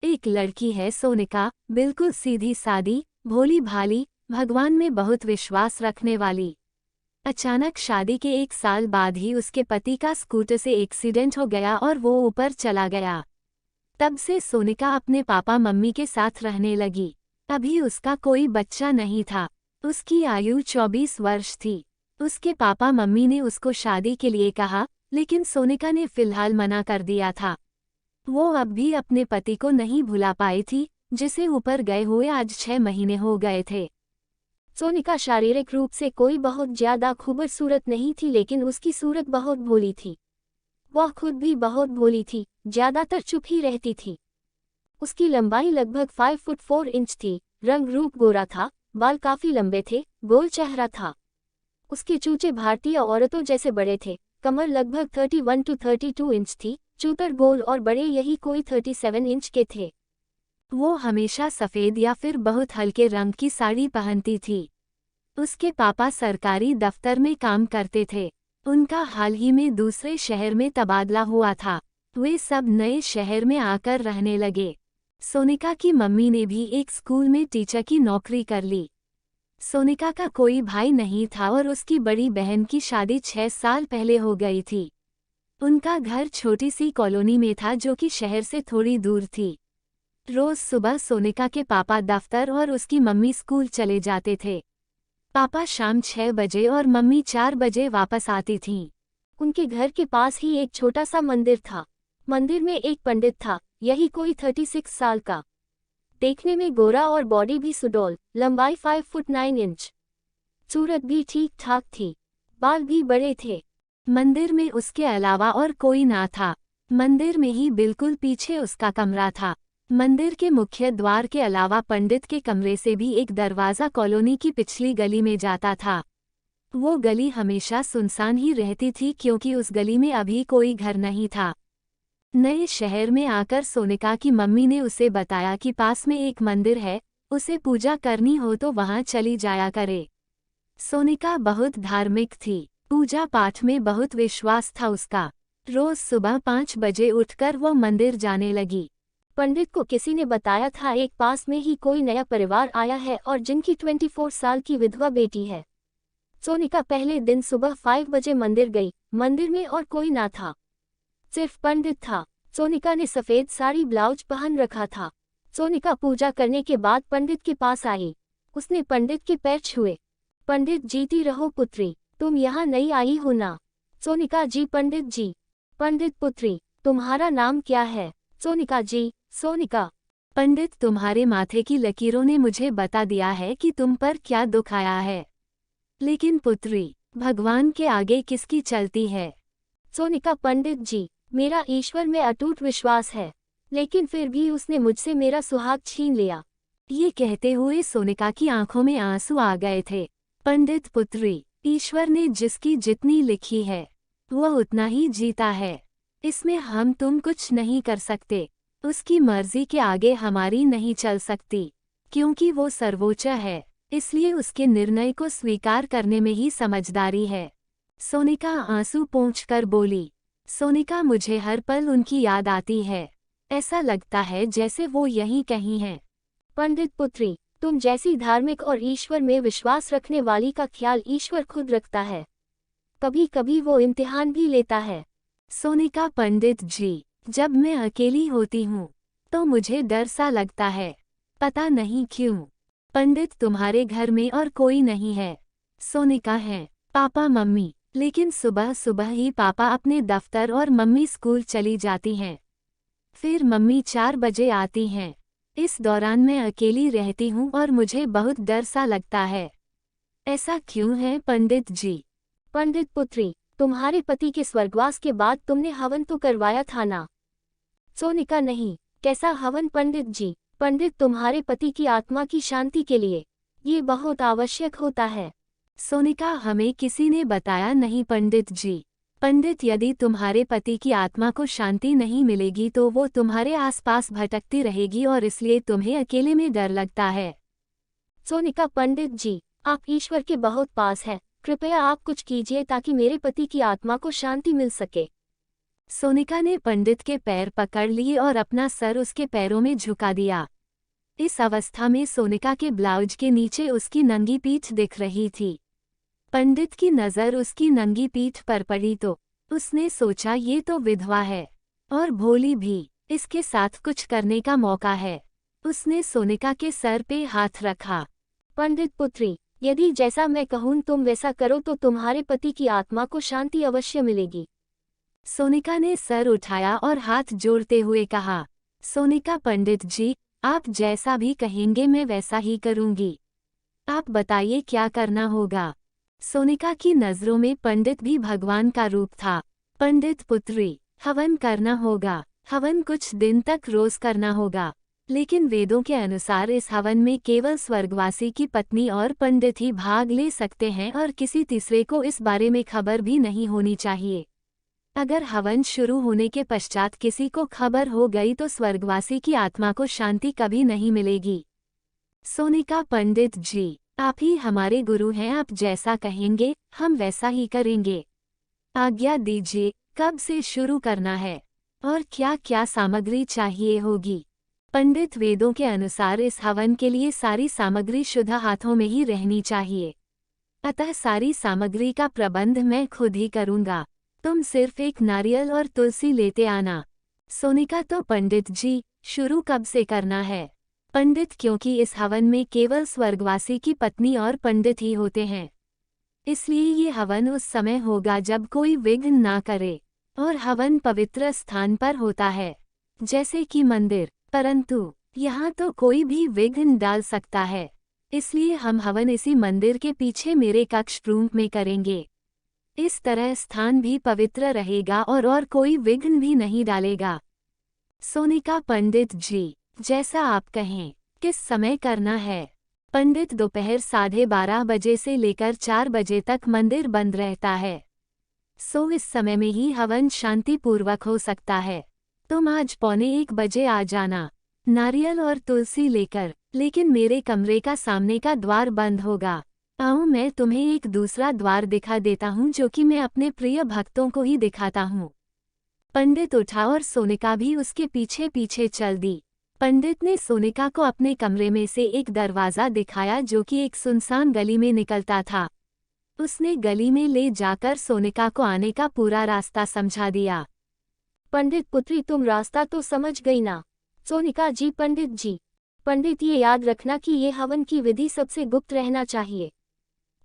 एक लड़की है सोनिका, बिल्कुल सीधी सादी, भोली भाली, भगवान में बहुत विश्वास रखने वाली। अचानक शादी के 1 साल बाद ही उसके पति का स्कूटर से एक्सीडेंट हो गया और वो ऊपर चला गया। तब से सोनिका अपने पापा मम्मी के साथ रहने लगी। अभी उसका कोई बच्चा नहीं था। उसकी आयु 24 वर्ष थी। उसके पापा मम्मी ने उसको शादी के लिए कहा, लेकिन सोनिका ने फिलहाल मना कर दिया था। वो अब भी अपने पति को नहीं भुला पाई थी, जिसे ऊपर गए हुए आज 6 महीने हो गए थे। सोनिका शारीरिक रूप से कोई बहुत ज्यादा खूबसूरत नहीं थी, लेकिन उसकी सूरत बहुत भोली थी। वह खुद भी बहुत भोली थी, ज्यादातर चुप ही रहती थी। उसकी लंबाई लगभग 5 फुट 4 इंच थी, रंग रूप गोरा था, बाल काफी लंबे थे, गोल चेहरा था। उसके चूचे भारतीय औरतों जैसे बड़े थे, कमर लगभग 31 टू 32 इंच थी, चूतर गोल और बड़े, यही कोई 37 इंच के थे। वो हमेशा सफ़ेद या फिर बहुत हल्के रंग की साड़ी पहनती थी। उसके पापा सरकारी दफ्तर में काम करते थे। उनका हाल ही में दूसरे शहर में तबादला हुआ था। वे सब नए शहर में आकर रहने लगे। सोनिका की मम्मी ने भी एक स्कूल में टीचर की नौकरी कर ली। सोनिका का कोई भाई नहीं था और उसकी बड़ी बहन की शादी 6 साल पहले हो गई थी। उनका घर छोटी सी कॉलोनी में था जो कि शहर से थोड़ी दूर थी। रोज सुबह सोनिका के पापा दफ्तर और उसकी मम्मी स्कूल चले जाते थे। पापा शाम 6 बजे और मम्मी 4 बजे वापस आती थीं। उनके घर के पास ही एक छोटा सा मंदिर था। मंदिर में एक पंडित था, यही कोई 36 साल का। देखने में गोरा और बॉडी भी सुडौल, लंबाई 5 फुट 9 इंच। सूरत भी ठीक ठाक थी, बाल भी बड़े थे। मंदिर में उसके अलावा और कोई ना था। मंदिर में ही बिल्कुल पीछे उसका कमरा था। मंदिर के मुख्य द्वार के अलावा पंडित के कमरे से भी एक दरवाज़ा कॉलोनी की पिछली गली में जाता था। वो गली हमेशा सुनसान ही रहती थी क्योंकि उस गली में अभी कोई घर नहीं था। नए शहर में आकर सोनिका की मम्मी ने उसे बताया कि पास में एक मंदिर है, उसे पूजा करनी हो तो वहाँ चली जाया करे। सोनिका बहुत धार्मिक थी, पूजा पाठ में बहुत विश्वास था उसका। रोज सुबह 5 बजे उठकर वो मंदिर जाने लगी। पंडित को किसी ने बताया था एक पास में ही कोई नया परिवार आया है और जिनकी 24 साल की विधवा बेटी है। सोनिका पहले दिन सुबह 5 बजे मंदिर गई। मंदिर में और कोई ना था, सिर्फ पंडित था। सोनिका ने सफ़ेद साड़ी ब्लाउज पहन रखा था। सोनिका पूजा करने के बाद पंडित के पास आई। उसने पंडित के पैर छुए। पंडित, जीती रहो पुत्री, तुम यहाँ नई आई हो ना? सोनिका, जी पंडित जी। पंडित, पुत्री तुम्हारा नाम क्या है? सोनिका, जी सोनिका। पंडित, तुम्हारे माथे की लकीरों ने मुझे बता दिया है कि तुम पर क्या दुख आया है। लेकिन पुत्री, भगवान के आगे किसकी चलती है? सोनिका, पंडित जी, मेरा ईश्वर में अटूट विश्वास है, लेकिन फिर भी उसने मुझसे मेरा सुहाग छीन लिया। ये कहते हुए सोनिका की आंखों में आंसू आ गए थे। पंडित, पुत्री, ईश्वर ने जिसकी जितनी लिखी है वह उतना ही जीता है। इसमें हम तुम कुछ नहीं कर सकते। उसकी मर्जी के आगे हमारी नहीं चल सकती, क्योंकि वो सर्वोच्च है। इसलिए उसके निर्णय को स्वीकार करने में ही समझदारी है। सोनिका आंसू पोंछकर बोली। सोनिका, मुझे हर पल उनकी याद आती है। ऐसा लगता है जैसे वो यहीं कहीं हैं। पंडित, पुत्री, तुम जैसी धार्मिक और ईश्वर में विश्वास रखने वाली का ख्याल ईश्वर खुद रखता है। कभी कभी वो इम्तिहान भी लेता है। सोनिका, पंडित जी, जब मैं अकेली होती हूँ तो मुझे डर सा लगता है, पता नहीं क्यों। पंडित, तुम्हारे घर में और कोई नहीं है? सोनिका, है पापा मम्मी, लेकिन सुबह सुबह ही पापा अपने दफ्तर और मम्मी स्कूल चली जाती हैं। फिर मम्मी 4 बजे आती हैं। इस दौरान मैं अकेली रहती हूँ और मुझे बहुत डर सा लगता है। ऐसा क्यों है पंडित जी? पंडित, पुत्री, तुम्हारे पति के स्वर्गवास के बाद तुमने हवन तो करवाया था ना? सोनिका, नहीं। कैसा हवन पंडित जी? पंडित, तुम्हारे पति की आत्मा की शांति के लिए ये बहुत आवश्यक होता है। सोनिका, हमें किसी ने बताया नहीं पंडित जी। पंडित, यदि तुम्हारे पति की आत्मा को शांति नहीं मिलेगी तो वो तुम्हारे आसपास भटकती रहेगी और इसलिए तुम्हें अकेले में डर लगता है। सोनिका, पंडित जी, आप ईश्वर के बहुत पास हैं, कृपया आप कुछ कीजिए ताकि मेरे पति की आत्मा को शांति मिल सके। सोनिका ने पंडित के पैर पकड़ लिए और अपना सर उसके पैरों में झुका दिया। इस अवस्था में सोनिका के ब्लाउज के नीचे उसकी नंगी पीठ दिख रही थी। पंडित की नज़र उसकी नंगी पीठ पर पड़ी तो उसने सोचा ये तो विधवा है और भोली भी, इसके साथ कुछ करने का मौका है। उसने सोनिका के सर पे हाथ रखा। पंडित पुत्री, यदि जैसा मैं कहूँ तुम वैसा करो तो तुम्हारे पति की आत्मा को शांति अवश्य मिलेगी। सोनिका ने सर उठाया और हाथ जोड़ते हुए कहा, सोनिका पंडित जी, आप जैसा भी कहेंगे मैं वैसा ही करूंगी। आप बताइए क्या करना होगा। सोनिका की नज़रों में पंडित भी भगवान का रूप था। पंडित पुत्री, हवन करना होगा। हवन कुछ दिन तक रोज करना होगा, लेकिन वेदों के अनुसार इस हवन में केवल स्वर्गवासी की पत्नी और पंडित ही भाग ले सकते हैं और किसी तीसरे को इस बारे में खबर भी नहीं होनी चाहिए। अगर हवन शुरू होने के पश्चात किसी को खबर हो गई तो स्वर्गवासी की आत्मा को शांति कभी नहीं मिलेगी। सोनिका पंडित जी, आप ही हमारे गुरु हैं, आप जैसा कहेंगे हम वैसा ही करेंगे। आज्ञा दीजिए, कब से शुरू करना है और क्या क्या सामग्री चाहिए होगी। पंडित, वेदों के अनुसार इस हवन के लिए सारी सामग्री शुद्ध हाथों में ही रहनी चाहिए, अतः सारी सामग्री का प्रबंध मैं खुद ही करूंगा। तुम सिर्फ एक नारियल और तुलसी लेते आना। सोनिका, तो पंडित जी शुरू कब से करना है। पंडित, क्योंकि इस हवन में केवल स्वर्गवासी की पत्नी और पंडित ही होते हैं, इसलिए ये हवन उस समय होगा जब कोई विघ्न ना करे और हवन पवित्र स्थान पर होता है, जैसे कि मंदिर, परंतु यहाँ तो कोई भी विघ्न डाल सकता है, इसलिए हम हवन इसी मंदिर के पीछे मेरे कक्ष रूम में करेंगे। इस तरह स्थान भी पवित्र रहेगा और कोई विघ्न भी नहीं डालेगा। सोनिका पंडित जी, जैसा आप कहें। किस समय करना है। पंडित, दोपहर 12:30 बजे से लेकर 4 बजे तक मंदिर बंद रहता है, सो इस समय में ही हवन शांतिपूर्वक हो सकता है। तुम आज 12:45 बजे आ जाना, नारियल और तुलसी लेकर, लेकिन मेरे कमरे का सामने का द्वार बंद होगा। आओ मैं तुम्हें एक दूसरा द्वार दिखा देता हूँ जो कि मैं अपने प्रिय भक्तों को ही दिखाता हूँ। पंडित उठा और सोनिका भी उसके पीछे पीछे चल दी। पंडित ने सोनिका को अपने कमरे में से एक दरवाज़ा दिखाया जो कि एक सुनसान गली में निकलता था। उसने गली में ले जाकर सोनिका को आने का पूरा रास्ता समझा दिया। पंडित पुत्री, तुम रास्ता तो समझ गई ना। सोनिका जी, पंडित जी, पंडित ये याद रखना कि ये हवन की विधि सबसे गुप्त रहना चाहिए,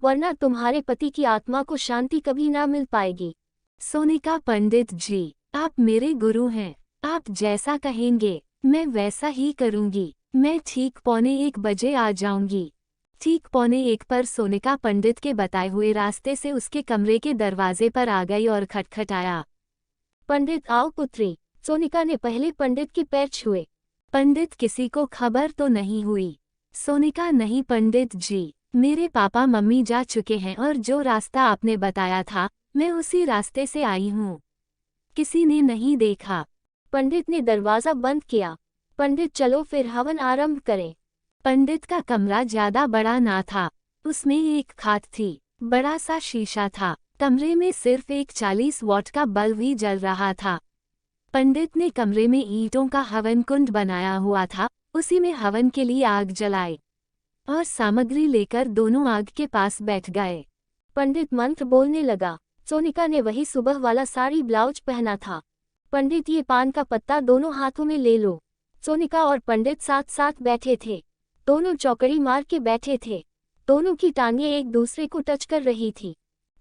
वरना तुम्हारे पति की आत्मा को शांति कभी ना मिल पाएगी। सोनिका पंडित जी, आप मेरे गुरु हैं, आप जैसा कहेंगे मैं वैसा ही करूंगी। मैं ठीक 12:45 बजे आ जाऊंगी। ठीक 12:45 पर सोनिका पंडित के बताए हुए रास्ते से उसके कमरे के दरवाजे पर आ गई और खटखटाया। पंडित आओ पुत्री। सोनिका ने पहले पंडित के पैर छुए। पंडित, किसी को खबर तो नहीं हुई। सोनिका, नहीं पंडित जी, मेरे पापा मम्मी जा चुके हैं और जो रास्ता आपने बताया था मैं उसी रास्ते से आई हूँ, किसी ने नहीं देखा। पंडित ने दरवाज़ा बंद किया। पंडित, चलो फिर हवन आरंभ करें। पंडित का कमरा ज्यादा बड़ा ना था, उसमें एक खाट थी, बड़ा सा शीशा था, कमरे में सिर्फ एक 40 वॉट का बल्ब ही जल रहा था। पंडित ने कमरे में ईंटों का हवन कुंड बनाया हुआ था, उसी में हवन के लिए आग जलाई और सामग्री लेकर दोनों आग के पास बैठ गए। पंडित मंत्र बोलने लगा। सोनिका ने वही सुबह वाला साड़ी ब्लाउज पहना था। पंडित, ये पान का पत्ता दोनों हाथों में ले लो। सोनिका और पंडित साथ साथ बैठे थे, दोनों चौकड़ी मार के बैठे थे, दोनों की टांगें एक दूसरे को टच कर रही थी।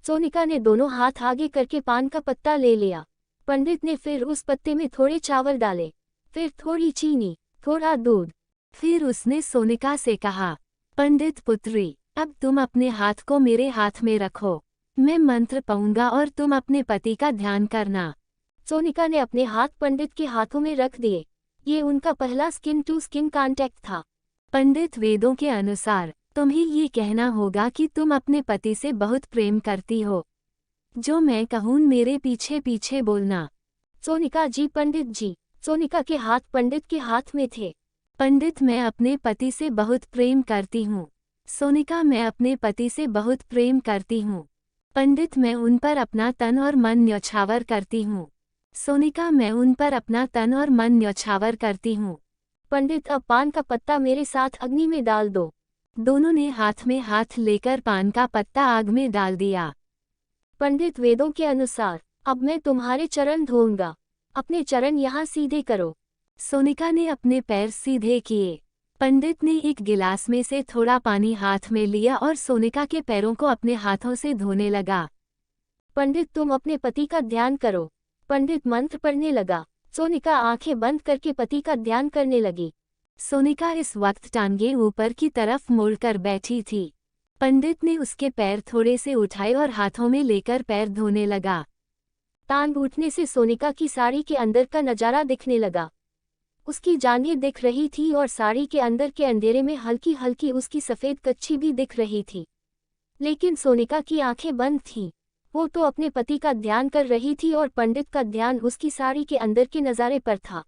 सोनिका ने दोनों हाथ आगे करके पान का पत्ता ले लिया। पंडित ने फिर उस पत्ते में थोड़े चावल डाले, फिर थोड़ी चीनी, थोड़ा दूध। फिर उसने सोनिका से कहा, पंडित पुत्री, अब तुम अपने हाथ को मेरे हाथ में रखो, मैं मंत्र पढ़ूंगा और तुम अपने पति का ध्यान करना। सोनिका ने अपने हाथ पंडित के हाथों में रख दिए। ये उनका पहला स्किन टू स्किन कांटेक्ट था। पंडित, वेदों के अनुसार तुम्हें ये कहना होगा कि तुम अपने पति से बहुत प्रेम करती हो। जो मैं कहूँ मेरे पीछे पीछे बोलना। सोनिका जी, पंडित जी। सोनिका के हाथ पंडित के हाथ में थे। पंडित, मैं अपने पति से बहुत प्रेम करती हूँ। सोनिका, मैं अपने पति से बहुत प्रेम करती हूँ। पंडित, मैं उन पर अपना तन और मन न्यौछावर करती हूँ। सोनिका, मैं उन पर अपना तन और मन न्यौछावर करती हूँ। पंडित, अब पान का पत्ता मेरे साथ अग्नि में डाल दो। दोनों ने हाथ में हाथ लेकर पान का पत्ता आग में डाल दिया। पंडित, वेदों के अनुसार अब मैं तुम्हारे चरण धोऊंगा। अपने चरण यहाँ सीधे करो। सोनिका ने अपने पैर सीधे किए। पंडित ने एक गिलास में से थोड़ा पानी हाथ में लिया और सोनिका के पैरों को अपने हाथों से धोने लगा। पंडित, तुम अपने पति का ध्यान करो। पंडित मंत्र पढ़ने लगा। सोनिका आंखें बंद करके पति का ध्यान करने लगी। सोनिका इस वक्त टांगे ऊपर की तरफ मोड़कर बैठी थी। पंडित ने उसके पैर थोड़े से उठाए और हाथों में लेकर पैर धोने लगा। टांग उठने से सोनिका की साड़ी के अंदर का नजारा दिखने लगा। उसकी जांघें दिख रही थी और साड़ी के अंदर के अंधेरे में हल्की हल्की उसकी सफ़ेद कच्छी भी दिख रही थी। लेकिन सोनिका की आंखें बंद थीं। वो तो अपने पति का ध्यान कर रही थी और पंडित का ध्यान उसकी साड़ी के अंदर के नज़ारे पर था।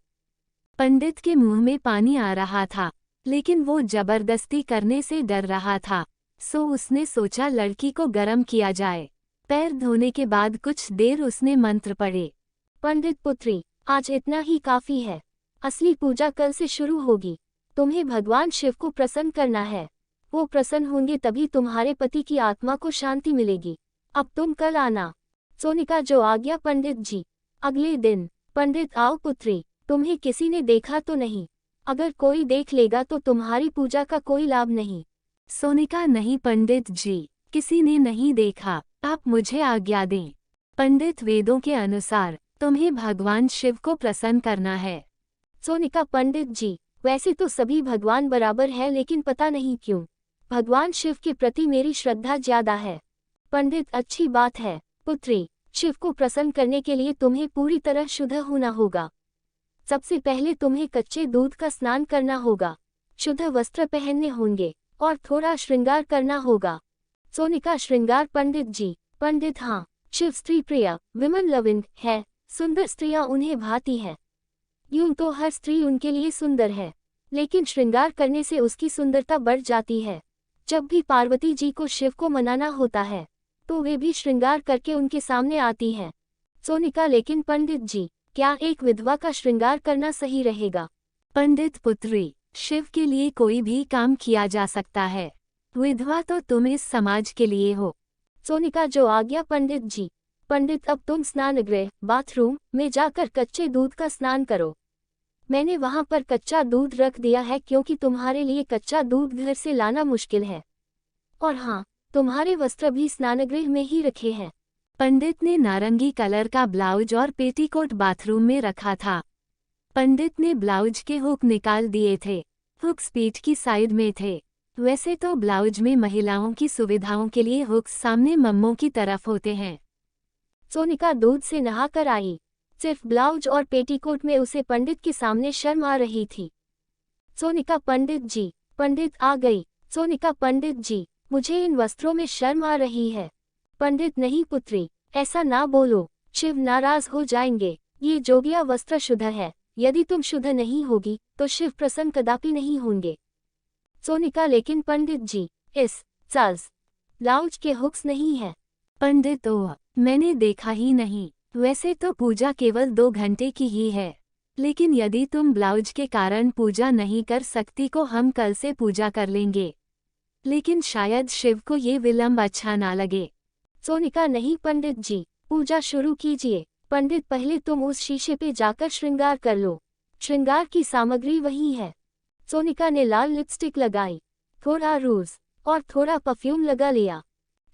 पंडित के मुंह में पानी आ रहा था, लेकिन वो जबरदस्ती करने से डर रहा था, सो उसने सोचा लड़की को गर्म किया जाए। पैर धोने के बाद कुछ देर उसने मंत्र पढ़े। पंडित पुत्री, आज इतना ही काफ़ी है। असली पूजा कल से शुरू होगी। तुम्हें भगवान शिव को प्रसन्न करना है। वो प्रसन्न होंगे तभी तुम्हारे पति की आत्मा को शांति मिलेगी। अब तुम कल आना। सोनिका, जो आज्ञा पंडित जी। अगले दिन, पंडित, आओ पुत्री, तुम्हें किसी ने देखा तो नहीं? अगर कोई देख लेगा तो तुम्हारी पूजा का कोई लाभ नहीं। सोनिका, नहीं पंडित जी, किसी ने नहीं देखा, आप मुझे आज्ञा दें। पंडित, वेदों के अनुसार तुम्हें भगवान शिव को प्रसन्न करना है। सोनिका, पंडित जी, वैसे तो सभी भगवान बराबर है, लेकिन पता नहीं क्यों भगवान शिव के प्रति मेरी श्रद्धा ज्यादा है। पंडित, अच्छी बात है पुत्री। शिव को प्रसन्न करने के लिए तुम्हें पूरी तरह शुद्ध होना होगा। सबसे पहले तुम्हें कच्चे दूध का स्नान करना होगा, शुद्ध वस्त्र पहनने होंगे और थोड़ा श्रृंगार करना होगा। सोनिका, श्रृंगार? पंडित जी, पंडित, हाँ, शिव स्त्री प्रिय, विमन लविंग है। सुंदर स्त्रियां उन्हें भाती है। यूं तो हर स्त्री उनके लिए सुंदर है, लेकिन श्रृंगार करने से उसकी सुंदरता बढ़ जाती है। जब भी पार्वती जी को शिव को मनाना होता है तो वे भी श्रृंगार करके उनके सामने आती हैं। सोनिका, लेकिन पंडित जी, क्या एक विधवा का श्रृंगार करना सही रहेगा? पंडित पुत्री, शिव के लिए कोई भी काम किया जा सकता है, विधवा तो तुम इस समाज के लिए हो। सोनिका, जो आज्ञा पंडित जी। पंडित, अब तुम स्नानगृह बाथरूम में जाकर कच्चे दूध का स्नान करो। मैंने वहां पर कच्चा दूध रख दिया है क्योंकि तुम्हारे लिए कच्चा दूध घर से लाना मुश्किल है। और हाँ, तुम्हारे वस्त्र भी स्नानगृह में ही रखे हैं। पंडित ने नारंगी कलर का ब्लाउज और पेटीकोट बाथरूम में रखा था। पंडित ने ब्लाउज के हुक निकाल दिए थे। हुक्स पीठ की साइड में थे। वैसे तो ब्लाउज में महिलाओं की सुविधाओं के लिए हुक्स सामने मम्मों की तरफ होते हैं। सोनिका दूध से नहाकर आई। सिर्फ ब्लाउज और पेटीकोट में उसे पंडित के सामने शर्म आ रही थी। सोनिका, पंडित जी। पंडित आ गई। सोनिका, पंडित जी, मुझे इन वस्त्रों में शर्म आ रही है। पंडित, नहीं पुत्री, ऐसा ना बोलो, शिव नाराज हो जाएंगे। ये जोगिया वस्त्र शुद्ध है, यदि तुम शुद्ध नहीं होगी तो शिव प्रसन्न कदापि नहीं होंगे। सोनिका, लेकिन पंडित जी, इस साज ब्लाउज के हुक्स नहीं है। पंडित, ओह, मैंने देखा ही नहीं। वैसे तो पूजा केवल 2 घंटे की ही है, लेकिन यदि तुम ब्लाउज के कारण पूजा नहीं कर सकती तो हम कल से पूजा कर लेंगे, लेकिन शायद शिव को ये विलंब अच्छा ना लगे। सोनिका, नहीं पंडित जी, पूजा शुरू कीजिए। पंडित, पहले तुम उस शीशे पे जाकर श्रृंगार कर लो। श्रृंगार की सामग्री वही है। सोनिका ने लाल लिपस्टिक लगाई, थोड़ा रूज और थोड़ा परफ्यूम लगा लिया।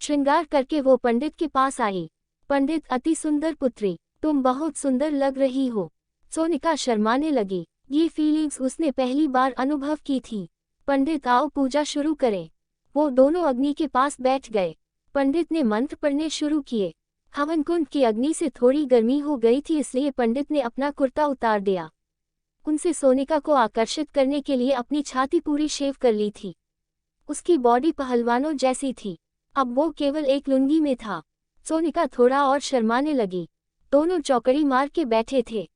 श्रृंगार करके वो पंडित के पास आई। पंडित, अति सुंदर पुत्री, तुम बहुत सुंदर लग रही हो। सोनिका शर्माने लगी। ये फीलिंग्स उसने पहली बार अनुभव की थी। पंडित, आओ पूजा शुरू करें। वो दोनों अग्नि के पास बैठ गए। पंडित ने मंत्र पढ़ने शुरू किए। हवन कुंड की अग्नि से थोड़ी गर्मी हो गई थी, इसलिए पंडित ने अपना कुर्ता उतार दिया। उनसे सोनिका को आकर्षित करने के लिए अपनी छाती पूरी शेव कर ली थी। उसकी बॉडी पहलवानों जैसी थी। अब वो केवल एक लुंगी में था। सोनिका थोड़ा और शर्माने लगी। दोनों चौकड़ी मार के बैठे थे।